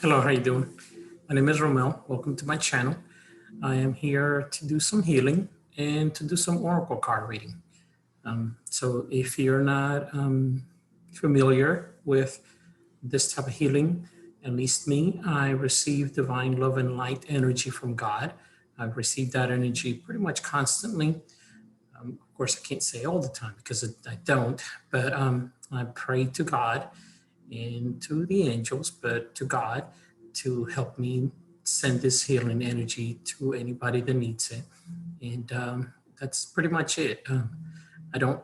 Hello, how you doing? My name is Romel. Welcome to my channel. I am here to do some healing and to do some oracle card reading. So if you're not familiar with this type of healing, at least me, I receive divine love and light energy from God. I've received that energy pretty much constantly. Of course, I can't say all the time because I don't, but I pray to God and to the angels, but to God to help me send this healing energy to anybody that needs it. And that's pretty much it. I don't,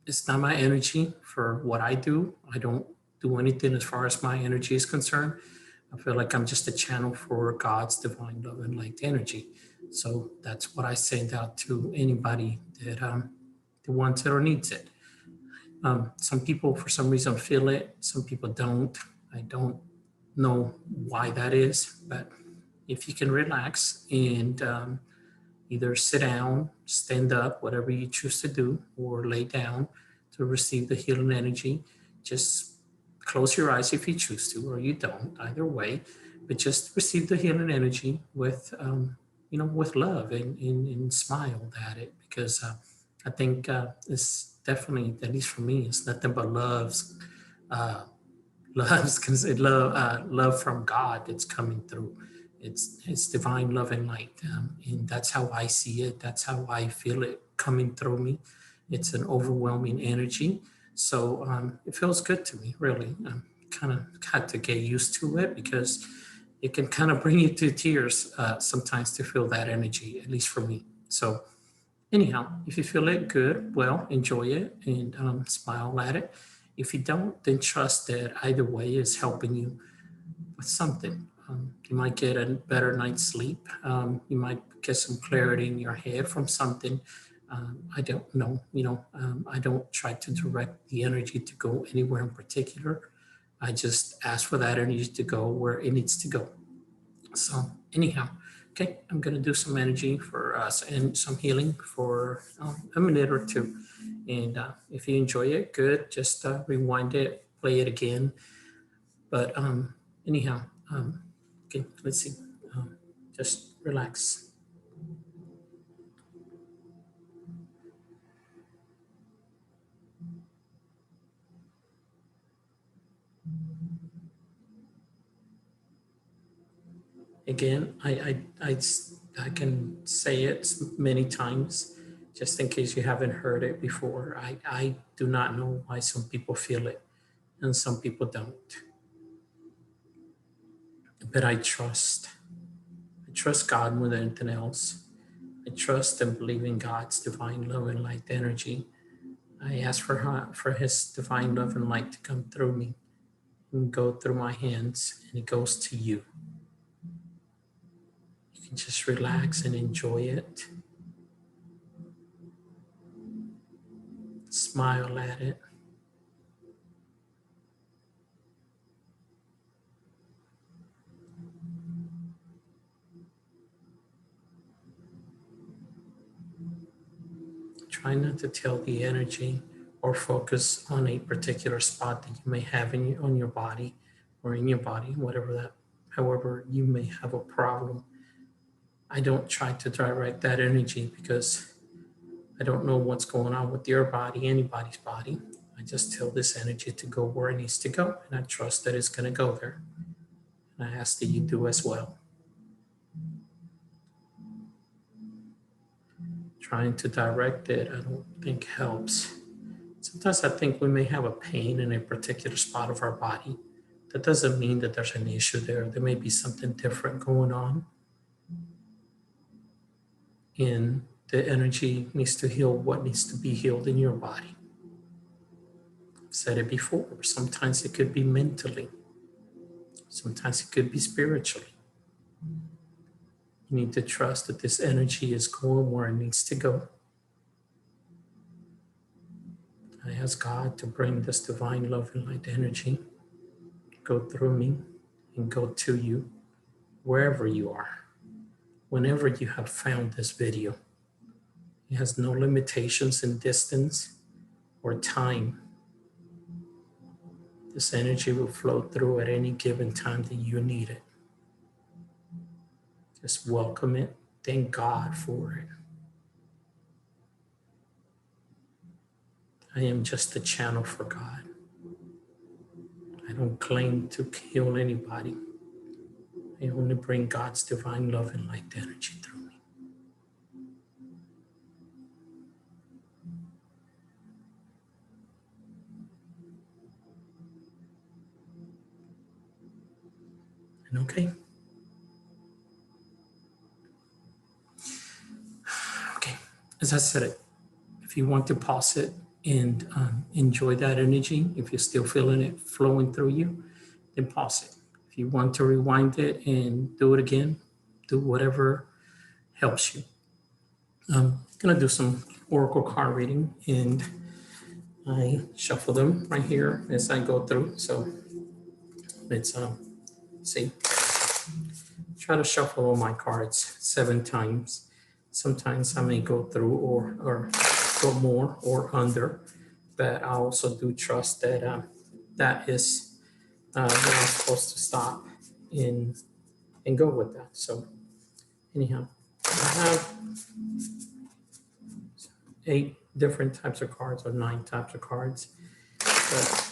it's not my energy for what I do. I don't do anything as far as my energy is concerned. I feel like I'm just a channel for God's divine love and light energy. So that's what I send out to anybody that wants it or needs it. Some people, for some reason, feel it. Some people don't. I don't know why that is, but if you can relax and either sit down, stand up, whatever you choose to do, or lay down to receive the healing energy, just close your eyes if you choose to, or you don't, either way, but just receive the healing energy with, with love and smile at it, because I think it's definitely, at least for me, it's nothing but uh, love from God that's coming through. It's divine love and light, and that's how I see it. That's how I feel it coming through me. It's an overwhelming energy, so it feels good to me. Really, kind of had to get used to it because it can kind of bring you to tears sometimes to feel that energy, at least for me. So anyhow, if you feel it, good, well, enjoy it and smile at it. If you don't, then trust that either way is helping you with something. You might get a better night's sleep. You might get some clarity in your head from something. I don't know. I don't try to direct the energy to go anywhere in particular. I just ask for that energy to go where it needs to go. So anyhow, okay, I'm going to do some energy for us and some healing for a minute or two. And if you enjoy it, good. Just rewind it, play it again. But anyhow, okay, let's see. Just relax. Again, I can say it many times, just in case you haven't heard it before. I do not know why some people feel it and some people don't. But I trust. I trust God more than anything else. I trust and believe in God's divine love and light energy. I ask for His divine love and light to come through me and go through my hands, and it goes to you. You can just relax and enjoy it. Smile at it. Try not to tell the energy or focus on a particular spot that you may have on your body or in your body, however you may have a problem. I don't try to direct that energy because I don't know what's going on with your body, anybody's body. I just tell this energy to go where it needs to go, and I trust that it's going to go there. And I ask that you do as well. Trying to direct it, I don't think helps. Sometimes I think we may have a pain in a particular spot of our body. That doesn't mean that there's an issue there. There may be something different going on. And the energy needs to heal what needs to be healed in your body. I've said it before. Sometimes it could be mentally. Sometimes it could be spiritually. You need to trust that this energy is going where it needs to go. I ask God to bring this divine love and light energy, go through me and go to you, wherever you are, whenever you have found this video. It has no limitations in distance or time. This energy will flow through at any given time that you need it. Just welcome it. Thank God for it. I am just a channel for God. I don't claim to heal anybody. I only bring God's divine love and light energy through me. And okay. Okay, as I said it, if you want to pause it and enjoy that energy, if you're still feeling it flowing through you, then pause it. If you want to rewind it and do it again, do whatever helps you. I'm gonna do some oracle card reading, and I shuffle them right here as I go through. So let's see. Try to shuffle all my cards 7 times. Sometimes I may go through or go more or under, but I also do trust that that is where I'm supposed to stop and go with that. So anyhow, I have 8 different types of cards or 9 types of cards, but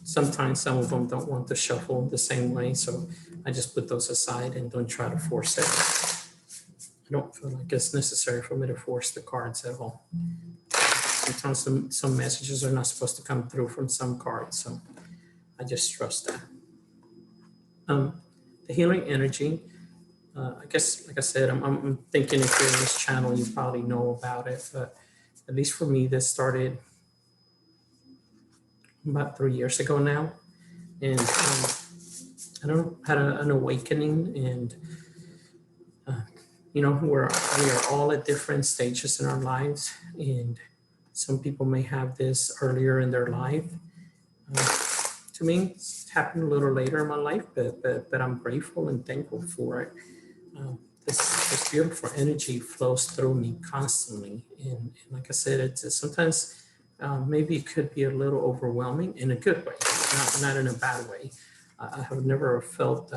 sometimes some of them don't want to shuffle the same way, so I just put those aside and don't try to force it. I don't feel like it's necessary for me to force the cards at all. Sometimes some messages are not supposed to come through from some cards, so I just trust that. The healing energy, I guess, like I said, I'm thinking if you're in this channel, you probably know about it, but at least for me, this started about 3 years ago now. And I don't know, had an awakening, and you know, we are all at different stages in our lives, and some people may have this earlier in their life. To me, it's happened a little later in my life, but I'm grateful and thankful for it. This beautiful energy flows through me constantly, and like I said, it's sometimes maybe it could be a little overwhelming in a good way, not in a bad way. I have never felt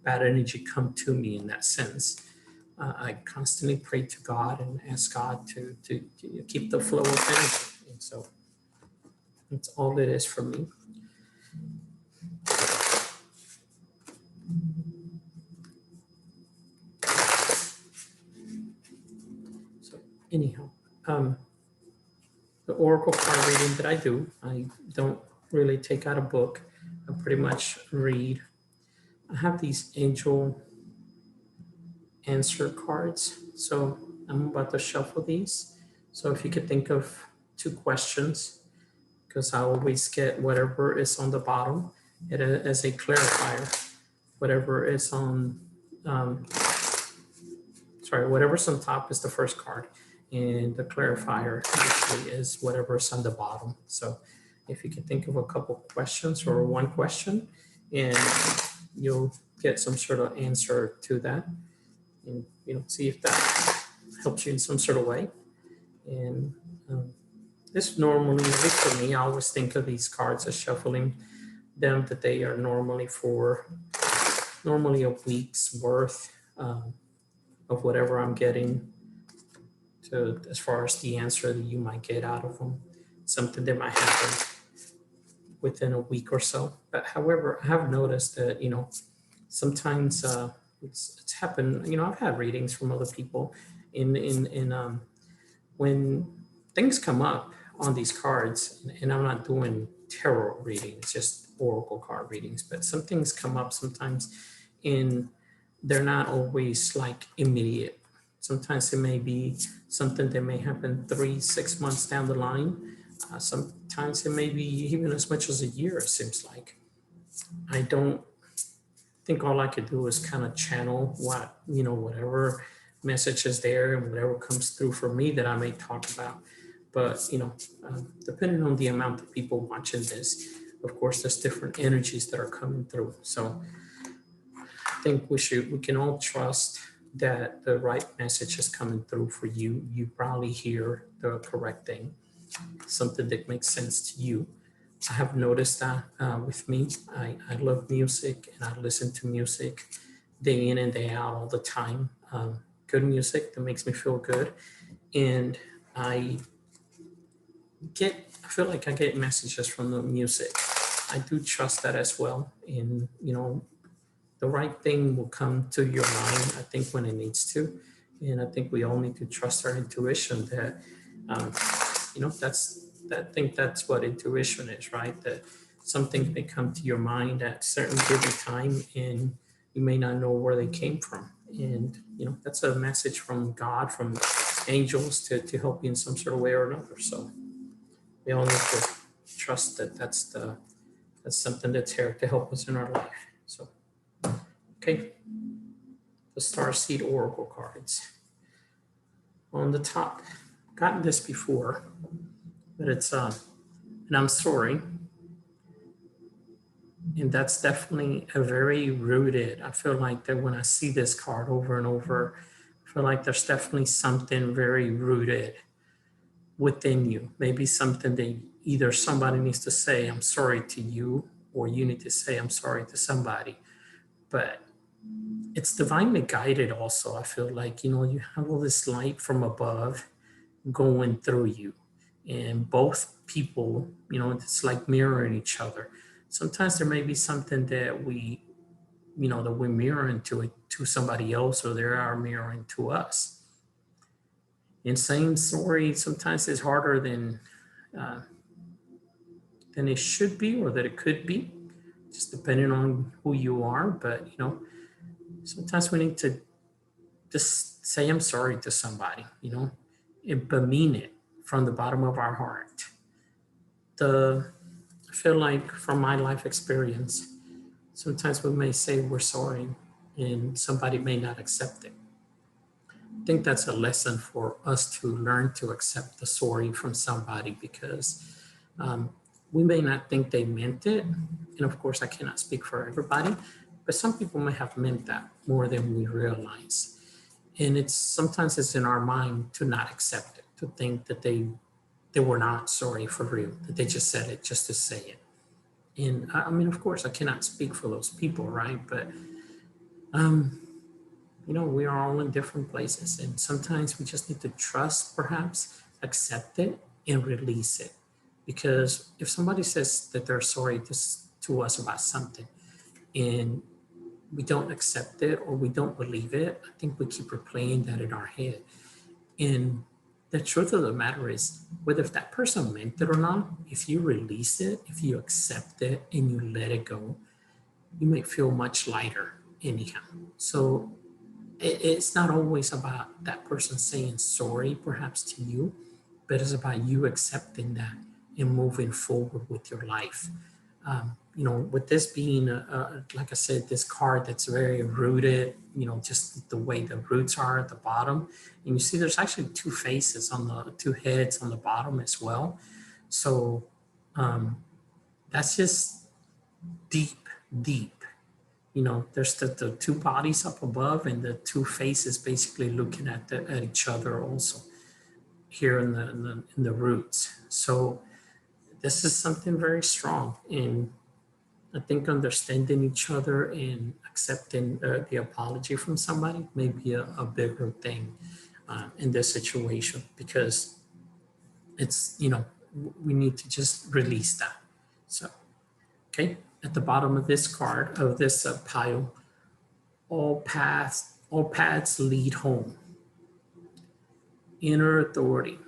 bad energy come to me in that sense. I constantly pray to God and ask God to keep the flow of energy. And so that's all it is for me. So anyhow, the oracle card reading that I do, I don't really take out a book. I pretty much read. I have these angel answer cards. So I'm about to shuffle these. So if you could think of 2 questions, because I always get whatever is on the bottom as a clarifier. Whatever is on, whatever's on top is the first card, and the clarifier usually is whatever's on the bottom. So if you could think of a couple questions or 1 question, and you'll get some sort of answer to that, and see if that helps you in some sort of way. And this normally, at least for me, I always think of these cards as shuffling them, that they are normally a week's worth of whatever I'm getting, to as far as the answer that you might get out of them, something that might happen within a week or so. But however, I have noticed that sometimes it's happened. I've had readings from other people in when things come up on these cards, and I'm not doing tarot readings, just oracle card readings, but some things come up sometimes, and they're not always like immediate. Sometimes it may be something that may happen 3-6 months down the line. Sometimes it may be even as much as a year, it seems like. I don't think all I could do is kind of channel whatever message is there and whatever comes through for me that I may talk about. But, depending on the amount of people watching this, of course, there's different energies that are coming through. So I think we can all trust that the right message is coming through for you. You probably hear the correct thing, something that makes sense to you. I have noticed that with me. I love music and I listen to music day in and day out all the time. Good music that makes me feel good. And I I feel like I get messages from the music. I do trust that as well. And, the right thing will come to your mind, I think, when it needs to. And I think we all need to trust our intuition that, um, I think that's what intuition is, right? That something may come to your mind at a certain given time and you may not know where they came from. And, that's a message from God, from angels to help you in some sort of way or another. So we all need to trust that that's something that's here to help us in our life. So, okay, the Starseed Oracle cards. On the top, gotten this before, but it's and I'm sorry. And that's definitely a very rooted. I feel like that when I see this card over and over, I feel like there's definitely something very rooted within you. Maybe something that either somebody needs to say, I'm sorry to you, or you need to say, I'm sorry to somebody. But it's divinely guided also. I feel like, you have all this light from above going through you. And both people, it's like mirroring each other. Sometimes there may be something that that we mirror into it to somebody else, or they are mirroring to us. And saying sorry sometimes is harder uh, than it should be, or that it could be, just depending on who you are. But sometimes we need to just say I'm sorry to somebody, but mean it from the bottom of our heart. I feel like from my life experience, sometimes we may say we're sorry and somebody may not accept it. I think that's a lesson for us to learn to accept the sorry from somebody, because um, we may not think they meant it. And of course, I cannot speak for everybody, but some people may have meant that more than we realize. And sometimes it's in our mind to not accept it, to think that they were not sorry for real, that they just said it just to say it. And I mean, of course, I cannot speak for those people, right? But, we are all in different places. And sometimes we just need to trust, perhaps, accept it, and release it. Because if somebody says that they're sorry to us about something and we don't accept it or we don't believe it, I think we keep replaying that in our head. And the truth of the matter is, whether if that person meant it or not, if you release it, if you accept it and you let it go, you may feel much lighter anyhow. So it's not always about that person saying sorry, perhaps to you, but it's about you accepting that and moving forward with your life. With this being, like I said, this card that's very rooted, just the way the roots are at the bottom. And you see there's actually two faces on the two heads on the bottom as well. So that's just deep, deep. There's the two bodies up above and the two faces basically looking at each other also here in the roots. So this is something very strong. And I think understanding each other and accepting the apology from somebody may be a bigger thing in this situation, because it's, we need to just release that. So, okay, at the bottom of this card, of this pile, all paths lead home. Inner authority,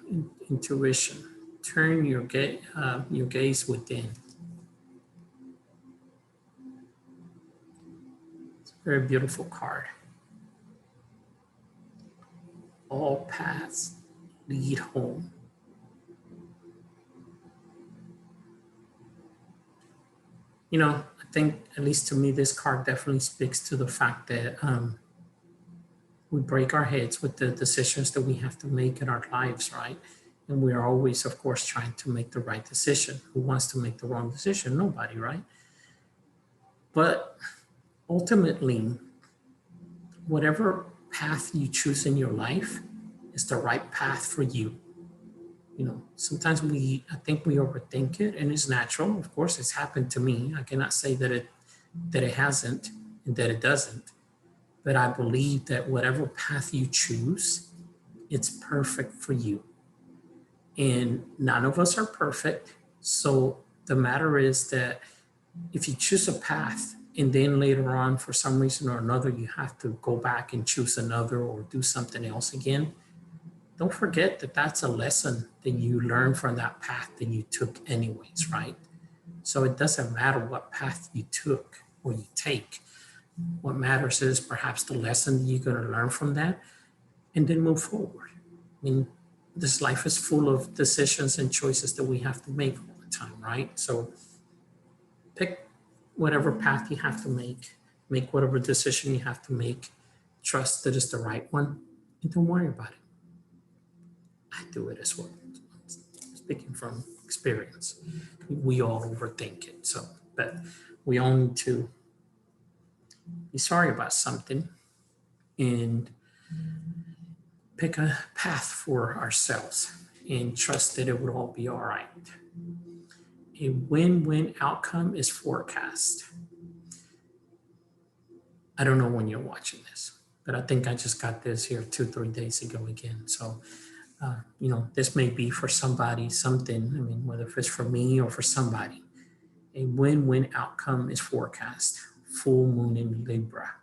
intuition. Turn your gaze within. It's a very beautiful card. All paths lead home. I think, at least to me, this card definitely speaks to the fact that we break our heads with the decisions that we have to make in our lives, right? And we are always, of course, trying to make the right decision. Who wants to make the wrong decision? Nobody, right? But ultimately, whatever path you choose in your life is the right path for you. sometimes I think we overthink it, and it's natural. Of course, it's happened to me. I cannot say that it hasn't and that it doesn't. But I believe that whatever path you choose, it's perfect for you. And none of us are perfect. So the matter is that if you choose a path and then later on, for some reason or another, you have to go back and choose another or do something else again, don't forget that that's a lesson that you learn from that path that you took anyways, right? So it doesn't matter what path you took or you take. What matters is perhaps the lesson that you're going to learn from that and then move forward. I mean, this life is full of decisions and choices that we have to make all the time, right? So pick whatever path you have to make whatever decision you have to make, trust that it's the right one, and don't worry about it. I do it as well. Speaking from experience, we all overthink it. So, but we all need to be sorry about something and pick a path for ourselves and trust that it will all be all right. A win-win outcome is forecast. I don't know when you're watching this, but I think I just got this here 2-3 days ago again. So, this may be for somebody, something, I mean, whether if it's for me or for somebody. A win-win outcome is forecast. Full moon in Libra.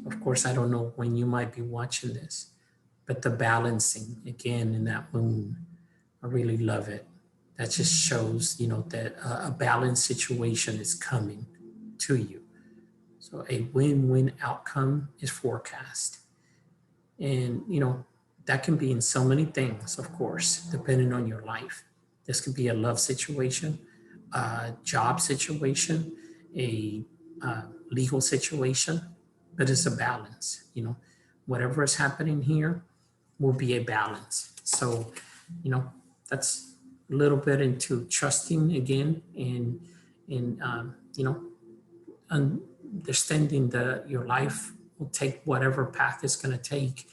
Of course, I don't know when you might be watching this, but the balancing again in that moon, I really love it. That just shows, that a balanced situation is coming to you. So a win-win outcome is forecast. And, that can be in so many things, of course, depending on your life. This could be a love situation, a job situation, a legal situation, but it's a balance. Whatever is happening here will be a balance. So, that's a little bit into trusting again and understanding that your life will take whatever path it's going to take.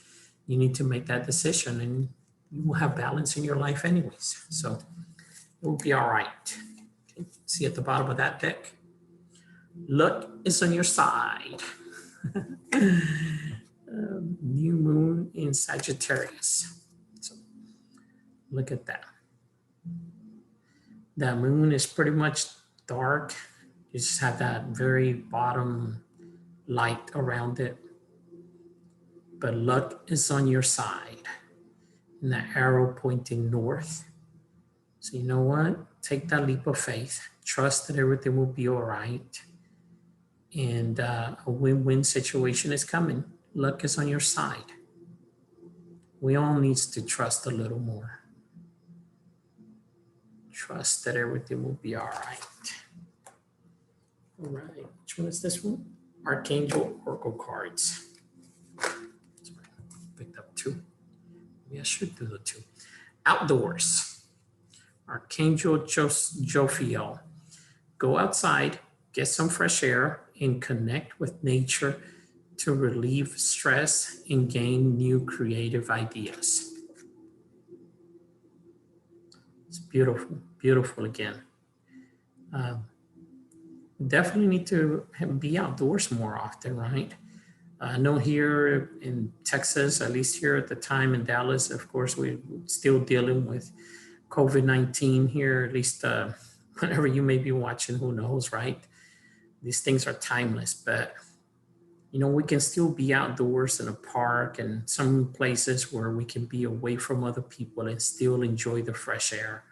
You need to make that decision and you will have balance in your life anyways. So it will be all right. Okay. See at the bottom of that deck, luck is on your side. New moon in Sagittarius. So look at that. That moon is pretty much dark. You just have that very bottom light around it. But luck is on your side. And that arrow pointing north. So you know what? Take that leap of faith. Trust that everything will be all right. And a win-win situation is coming. Luck is on your side. We all need to trust a little more. Trust that everything will be all right. All right, which one is this one? Archangel Oracle cards. Sorry, picked up 2. Maybe I should do the 2. Outdoors. Archangel Jophiel. Go outside, get some fresh air, and connect with nature to relieve stress and gain new creative ideas. It's beautiful, beautiful again. Definitely need to be outdoors more often, right? I know here in Texas, at least here at the time in Dallas, of course, we're still dealing with COVID-19 here, at least whenever you may be watching, who knows, right? These things are timeless, but we can still be outdoors in a park and some places where we can be away from other people and still enjoy the fresh air.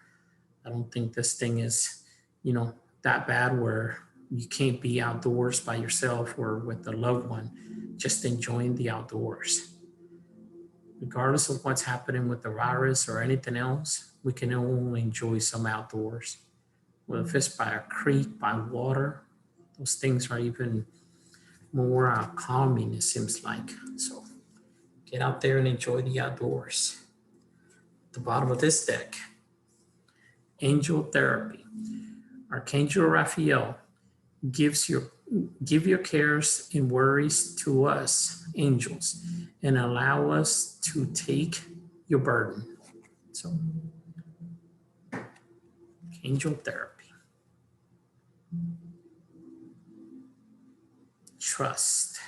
I don't think this thing is, that bad where you can't be outdoors by yourself or with a loved one, just enjoying the outdoors. Regardless of what's happening with the virus or anything else, we can only enjoy some outdoors. Well, if it's by a creek, by water, those things are even more calming, it seems like. So get out there and enjoy the outdoors. At the bottom of this deck, Angel Therapy. Archangel Raphael give your cares and worries to us, angels, and allow us to take your burden. So Angel therapy. Trust.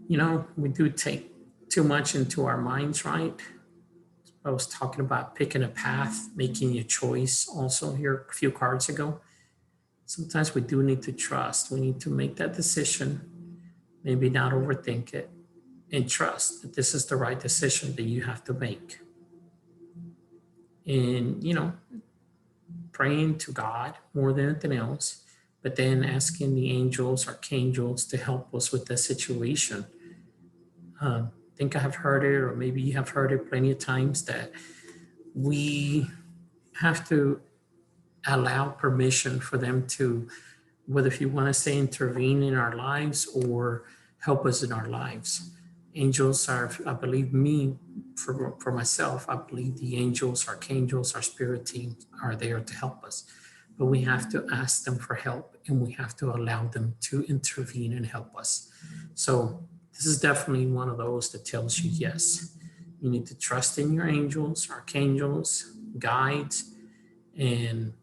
You know, we do take too much into our minds, right? I was talking about picking a path, making a choice also here a few cards ago. Sometimes we do need to trust. We need to make that decision, maybe not overthink it, and trust that this is the right decision that you have to make. And, you know, praying to God more than anything else, but then asking the angels, archangels to help us with the situation. I think I have heard it, or maybe you have heard it plenty of times, that we have to allow permission for them to, whether if you want to say intervene in our lives or help us in our lives. Angels are, I believe for myself, I believe the angels, archangels, our spirit team are there to help us. But we have to ask them for help, and we have to allow them to intervene and help us. So this is definitely one of those that tells you, yes, you need to trust in your angels, archangels, guides, and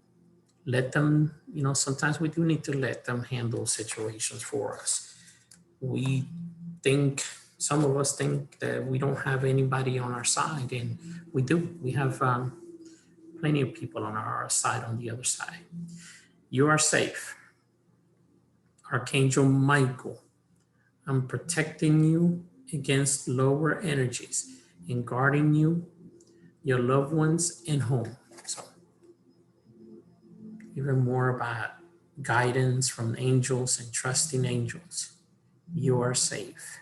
let them, you know, sometimes we do need to let them handle situations for us. We think, some of us think that we don't have anybody on our side, and we do. We have plenty of people on our side, on the other side. You are safe. Archangel Michael, I'm protecting you against lower energies and guarding you, your loved ones, and home. So even more about guidance from angels and trusting angels. You are safe.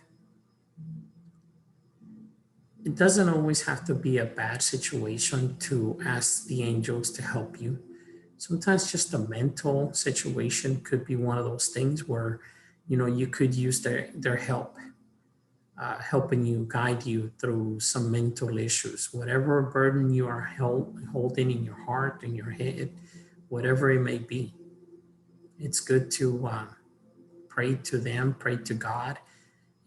It doesn't always have to be a bad situation to ask the angels to help you. Sometimes just a mental situation could be one of those things where, you know, you could use their help, helping you, guide you through some mental issues. Whatever burden you are holding in your heart, in your head, whatever it may be, it's good to pray to them, pray to God,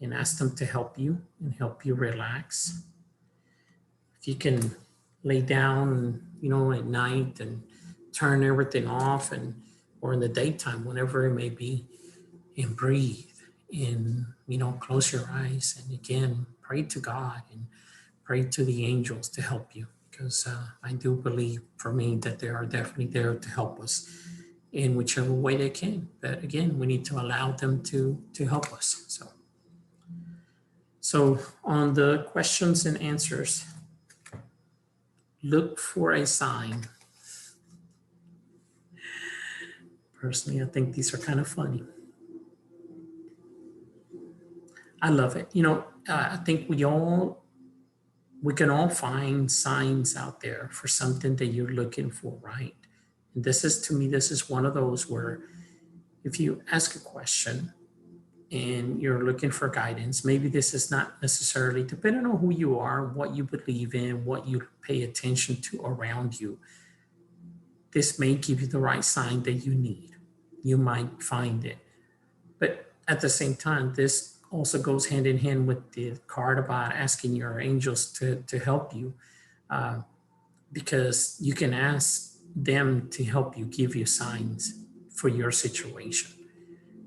and ask them to help you and help you relax. If you can lay down, you know, at night and turn everything off, and or in the daytime, whenever it may be, and breathe and, you know, close your eyes and again pray to God and pray to the angels to help you, because I do believe for me that they are definitely there to help us in whichever way they can. But again, we need to allow them to help us. So on the questions and answers, look for a sign. Personally, I think these are kind of funny. I love it. You know, I think we can all find signs out there for something that you're looking for, right? And this is, to me, this is one of those where if you ask a question and you're looking for guidance, maybe this is not necessarily, depending on who you are, what you believe in, what you pay attention to around you, this may give you the right sign that you need. You might find it. But at the same time, this also goes hand in hand with the card about asking your angels to help you, because you can ask them to help you, give you signs for your situation.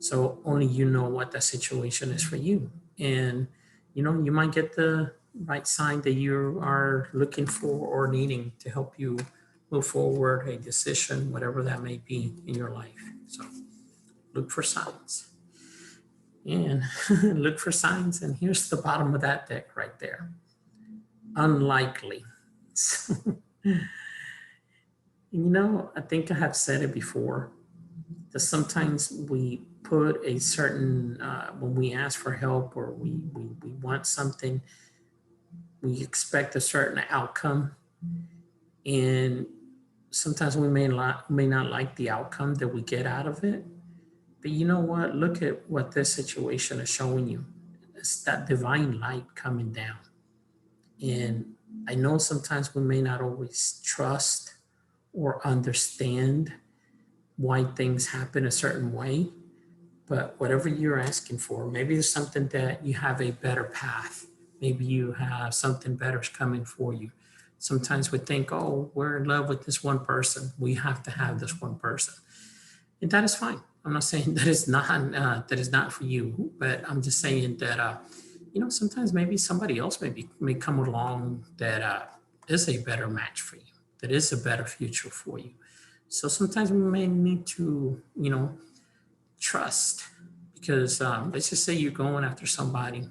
So only you know what the situation is for you. And, you know, you might get the right sign that you are looking for or needing to help you move forward, a decision, whatever that may be in your life. So look for signs. And look for signs. And here's the bottom of that deck right there. Unlikely. You know, I think I have said it before, that sometimes we put a certain, when we ask for help or we want something, we expect a certain outcome. And sometimes we may not like the outcome that we get out of it. But you know what? Look at what this situation is showing you. It's that divine light coming down. And I know sometimes we may not always trust or understand why things happen a certain way, but whatever you're asking for, maybe it's something that you have a better path. Maybe you have something better coming for you. Sometimes we think, oh, we're in love with this one person. We have to have this one person. And that is fine. I'm not saying that is not for you, but I'm just saying that, sometimes maybe somebody else may come along that is a better match for you, that is a better future for you. So sometimes we may need to, trust, because let's just say you're going after somebody.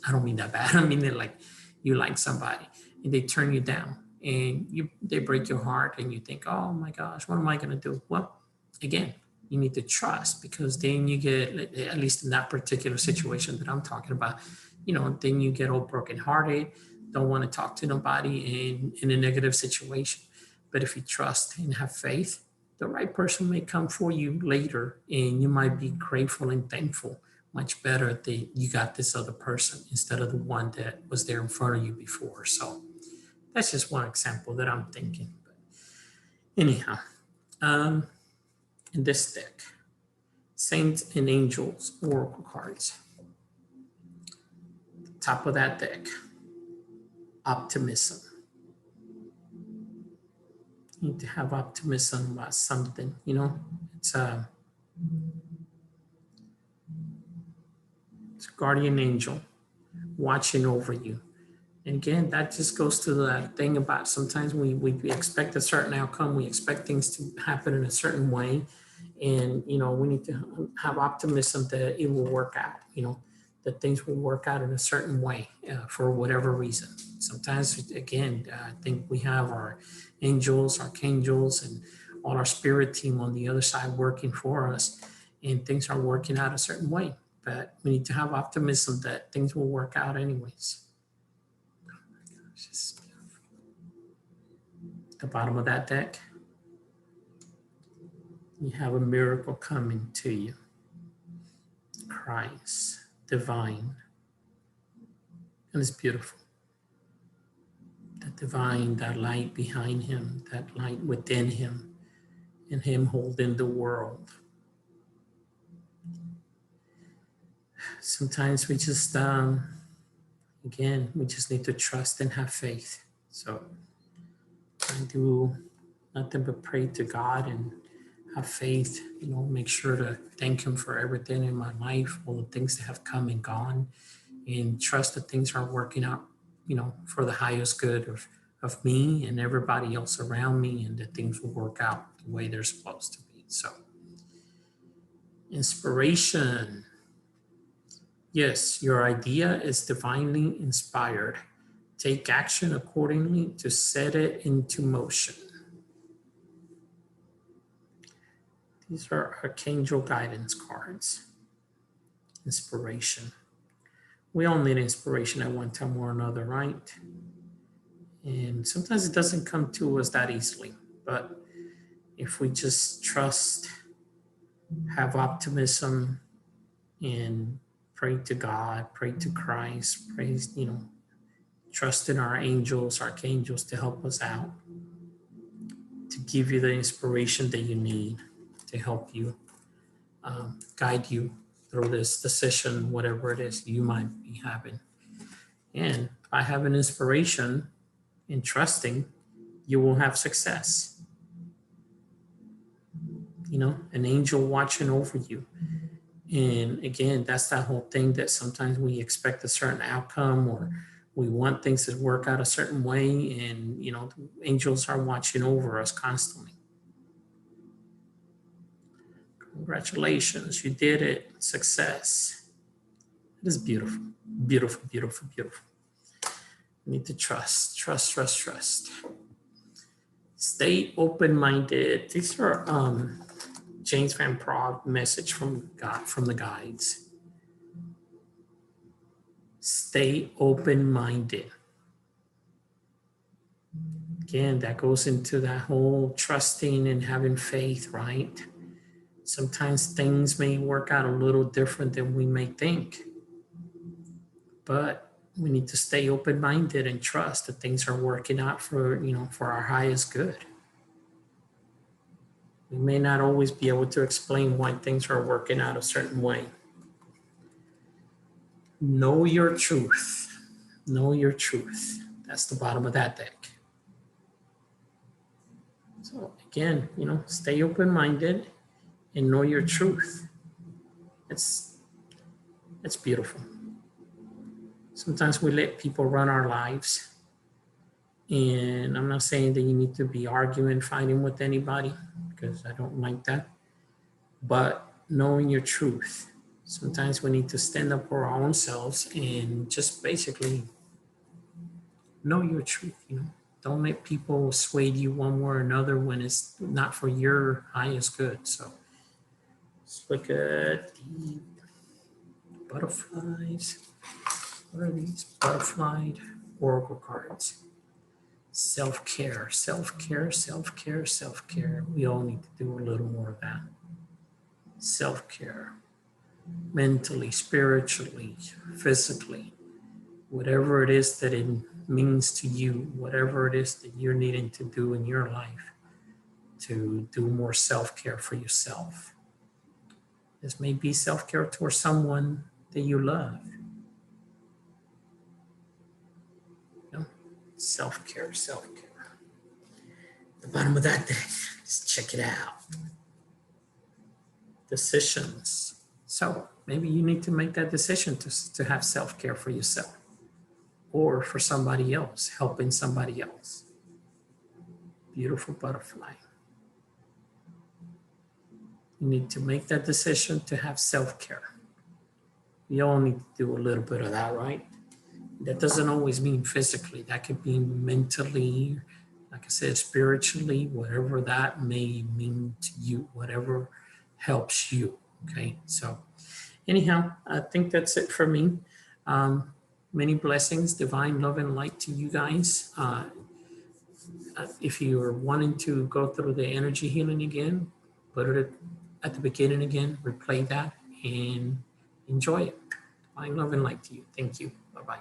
I don't mean that bad. I mean that like you like somebody and they turn you down and they break your heart and you think, oh my gosh, what am I going to do? Well, again, you need to trust, because then you get, at least in that particular situation that I'm talking about, then you get all brokenhearted, don't want to talk to nobody in a negative situation. But if you trust and have faith, the right person may come for you later, and you might be grateful and thankful much better that you got this other person instead of the one that was there in front of you before. So that's just one example that I'm thinking. But anyhow, in this deck, Saints and Angels Oracle cards. Top of that deck, optimism. You need to have optimism about something, it's a guardian angel watching over you. And again, that just goes to that thing about sometimes we expect a certain outcome, we expect things to happen in a certain way. And, we need to have optimism that it will work out, that things will work out in a certain way for whatever reason. Sometimes, again, I think we have our angels, archangels, and all our spirit team on the other side working for us, and things are working out a certain way. But we need to have optimism that things will work out anyways. Oh my gosh, this is beautiful. The bottom of that deck, you have a miracle coming to you. Christ, divine. And it's beautiful. That divine, that light behind him, that light within him, and him holding the world. Sometimes we just, again, we just need to trust and have faith. So I do nothing but pray to God and have faith, make sure to thank him for everything in my life, all the things that have come and gone, and trust that things are working out, for the highest good of me and everybody else around me, and that things will work out the way they're supposed to be. So, inspiration. Yes, your idea is divinely inspired. Take action accordingly to set it into motion. These are Archangel guidance cards. Inspiration. We all need inspiration at one time or another, right? And sometimes it doesn't come to us that easily. But if we just trust, have optimism, and pray to God, pray to Christ, praise, trust in our angels, archangels to help us out, to give you the inspiration that you need to help you, guide you through this decision, whatever it is you might be having. And by having inspiration and trusting, you will have success. An angel watching over you. And again, that's that whole thing that sometimes we expect a certain outcome, or we want things to work out a certain way, and the angels are watching over us constantly. Congratulations, you did it. Success. It is beautiful, beautiful, beautiful, beautiful. You need to trust. Stay open-minded. These are James Van Praagh message from God, from the guides. Stay open-minded. Again, that goes into that whole trusting and having faith, right? Sometimes things may work out a little different than we may think, but we need to stay open-minded and trust that things are working out for our highest good. We may not always be able to explain why things are working out a certain way. Know your truth. Know your truth. That's the bottom of that deck. So again, stay open-minded and know your truth. It's beautiful. Sometimes we let people run our lives. And I'm not saying that you need to be arguing, fighting with anybody, because I don't like that. But knowing your truth. Sometimes we need to stand up for our own selves and just basically know your truth, Don't let people sway you one way or another when it's not for your highest good. So let's look at the butterflies. What are these? Butterfly Oracle cards. Self-care, self-care, self-care, self-care. We all need to do a little more of that. Self-care. Mentally, spiritually, physically. Whatever it is that it means to you, whatever it is that you're needing to do in your life to do more self-care for yourself. This may be self-care towards someone that you love. Self-care, self-care. The bottom of that deck, just check it out. Decisions. So maybe you need to make that decision to have self-care for yourself or for somebody else, helping somebody else. Beautiful butterfly. You need to make that decision to have self-care. We all need to do a little bit of that, right? That doesn't always mean physically. That could be mentally, like I said, spiritually, whatever that may mean to you, whatever helps you, okay? So anyhow, I think that's it for me. Many blessings, divine love and light to you guys. If you're wanting to go through the energy healing again, put it at the beginning again, replay that and enjoy it. Divine love and light to you. Thank you. Bye-bye.